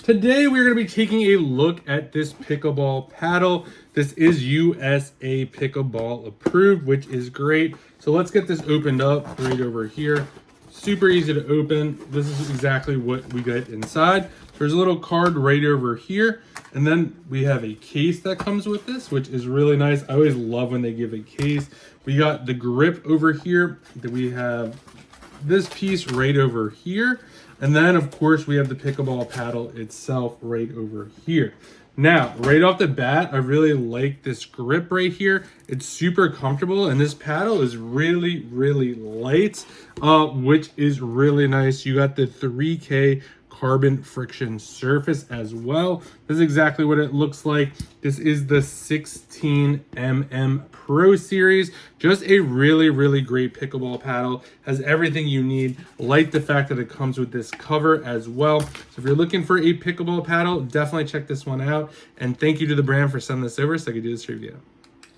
Today we're going to be taking a look at this pickleball paddle. This is USA Pickleball approved, which is great. So let's get this opened up right over here. Super easy to open. This is exactly what we get inside. There's a little card right over here. And then we have a case that comes with this, which is really nice. I always love when they give a case. We got the grip over here. Then we have this piece right over here. And then, of course, we have the pickleball paddle itself right over here. Now, right off the bat, I really like this grip right here. It's super comfortable, and this paddle is really, really light, which is really nice. You got the 3K carbon friction surface as well. This is exactly what it looks like. This is the 16mm Pro Series. Just a really, really great pickleball paddle. Has everything you need. Like the fact that it comes with this cover as well. So if you're looking for a pickleball paddle, definitely check this one out. And thank you to the brand for sending this over so I could do this review.